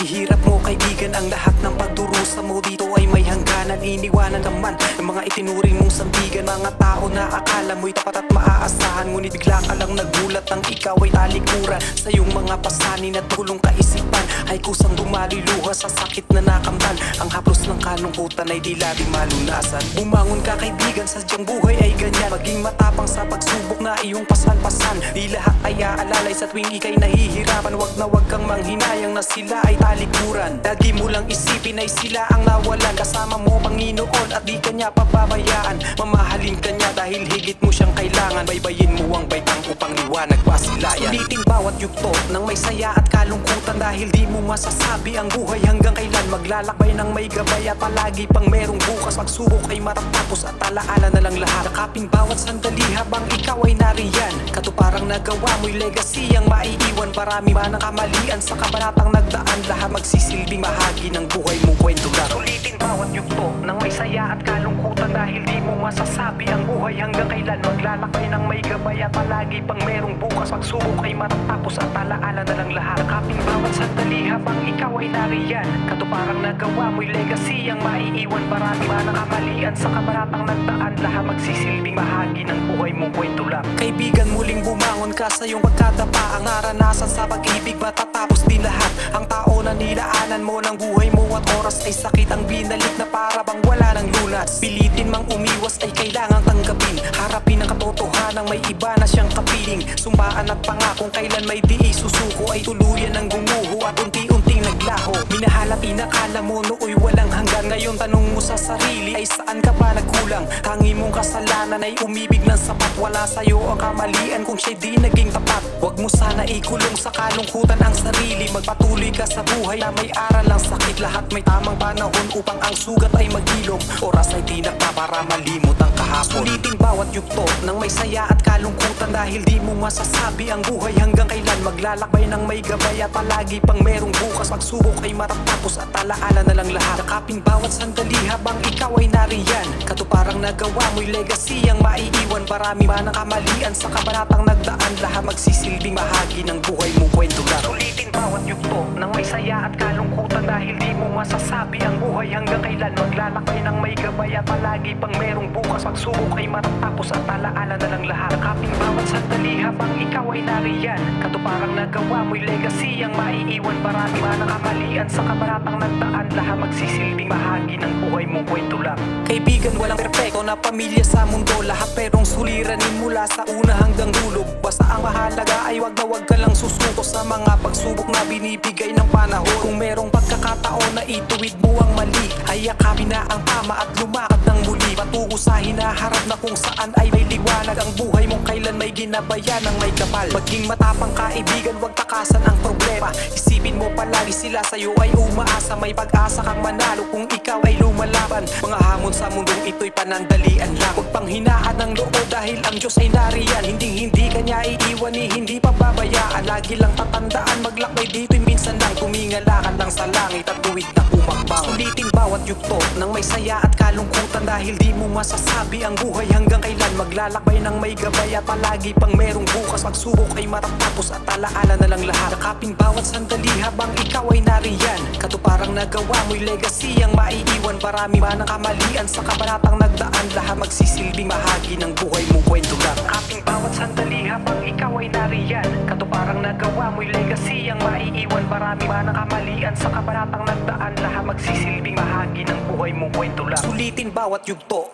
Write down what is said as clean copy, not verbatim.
paghihirap mo kaibigan, ang lahat ng pagdurusa mo dito ay may hangganan. Iniwanan naman ng mga itinuring mong sandigan, mga tao na akala mo'y tapat at maaasahan, ngunit bigla ka lang nagulat ang ikaw ay talikuran. Sa iyong mga pasanin at tulong kaisipan ay kusang dumaliluha sa sakit na nakamtan. Ang haplos ng kalungkutan ay tila di malunasan. Bumangon ka kaibigan, sadyang buhay ay ganyan. Maging matapang sa pagsubok na iyong pasan-pasan. Di lahat ay aalalay sa tuwing ika'y nahihirapan. Wag na wag kang manghinayang na sila ay talikuran. Lagi mo lang isipin ay sila ang nawalan. Kasama mo Panginoon at di kanya pababayaan. Mamahalin kanya dahil higit mo siyang kailangan. Baybayin mo ang baitang upang liwanag pasilayan. Sulitin bawat yugto ng may saya at kalungkutan, dahil di mo masasabi ang buhay hanggang kailan. Maglalakbay ng may gabay at palagi pang merong bukas. Pagsubok ay matatapos at alaala na lang lahat. Yakapin bawat sandali habang ikaw ay nariyan. Katuparang nagawa mo'y legacy ang maiiwan. Marami man ang kamalian sa kabanatang nagdaan. Lahat magsisilbing bahagi ng buhay mong kwento lang. Sulitin bawat yugto ng may saya at kalungkutan, dahil di mo masasabi ang buhay hanggang kailan. Maglalakbay ng may gabay at palagi pang merong bukas. Pagsubok ay matatapos at alaala na lang lahat. Yakapin bawat sandali habang ikaw ay nariyan. Katuparang nagawa mo'y legacy ang maiiwan. Marami man ang kamalian sa kabanatang nagdaan. Lahat magsisilbing bahagi ng buhay mong kwento lang. Kaibigan, muling bumangon ka sa iyong pagkadapa. Ang naranasan sa pag-ibig matatapos din lahat. Ang tao na nilaanan mo ng buhay mo at oras ay sakit ang binalik na para bang wala ng lunas. Pilitin mang umiwas ay kailangang tanggapin. Harapin ang katotohanan, may iba na siyang kapiling. Sumbaan at pangakong kailan may di isusuko ay tuluyan ng gumuho at unti-unting naglaho. Minahal at inakala mo nooy walang hanggan. Ngayon tanong mo sa sarili ay saan ka ba nagkulang? Tangi mong kasalanan ay umibig ng sapat. Wala sa'yo ang kamalian kung siya'y di naging tapat. Huwag mo sana ikulong sa kalungkutan ang sarili. Magpatuloy ka sa buhay na may aral ang sakit. Lahat may tamang panahon upang ang sugat ay magilom. Oras ay di nakpa para malimot ang kahapon. Sulitin bawat yugto ng may saya at kalungkutan, dahil di mo masasabi ang buhay hanggang kailan. Maglalakbay ng may gabay at palagi pang merong bukas. Pagsubok ay matatapos at alaala na lang lahat. Yakapin bawat sandali habang ikaw ay nariyan. Katuparang nagawa mo'y legacy ang maiiwan. Marami man ang kamalian sa kabanatang nagdaan. Lahat magsisilbing bahagi ng buhay mong kwento lang. Sulitin bawat yugto ng may saya at kalungkutan, dahil di mo masasabi ang buhay hanggang kailan. Maglalakbay ng may gabay at palagi pang merong bukas. Pagsubok ay matatapos at alaala na lang lahat. Yakapin bawat sandali habang ikaw ay nariyan. Katuparang nagawa mo'y legacy ang maiiwan. Marami man ang kamalian sa kabanatang nagdaan. Lahat magsisilbing bahagi ng buhay mong kwento lang. Kaibigan, walang perpekto na pamilya sa mundo. Lahat perong suliranin mula sa una hanggang dulo. Basta ang mahalaga ay wag na wag ka lang susuko sa mga pagsubok na binibigay ng panahon. Kung merong pagkakataon na ituwid mo ang mali, ay yakapin na ang tama at lumakad ng muli. Patungo sa hinaharap na kung saan ay may liwanag. Ang buhay mong kailan may ginabayan ng may kapal. Maging matapang kaibigan, wag takasan ang problema. Isipin mo palagi sila sa'yo ay umaasa. May pag-asa kang manalo kung ikaw ay lumalaban. Mga hamon sa mundong ito'y panandalian lang. Huwag pang hinaan ng loob dahil ang Diyos ay nariyan. Hindi kanya iiwan ni hindi pababayaan. Lagi lang tatandaan, maglakbay dito'y minsan lang. Tumingala ka lang sa langit at tuwid na umakbang. Sulitin bawat yugto ng may saya at kalungkutan, dahil di mo masasabi ang buhay hanggang kailan. Maglalakbay ng may gabay at palagi pang merong bukas. Pagsubok ay matatapos at alaala na lang lahat. Yakapin bawat sandali habang ikaw ay nariyan. Katuparang nagawa mo'y legacy ang maiiwan. Marami man ang kamalian sa kabanatang nagdaan. Lahat magsisilbing bahagi ng buhay mong kwento lang. Yakapin bawat sandali habang ikaw ay nariyan. Katuparang nagawa mo'y legacy ang maiiwan. Marami man ang kamalian sa kabanatang nagdaan. Lahat magsisilbing bahagi ng buhay mong kwento lang. Sulitin bawat yugto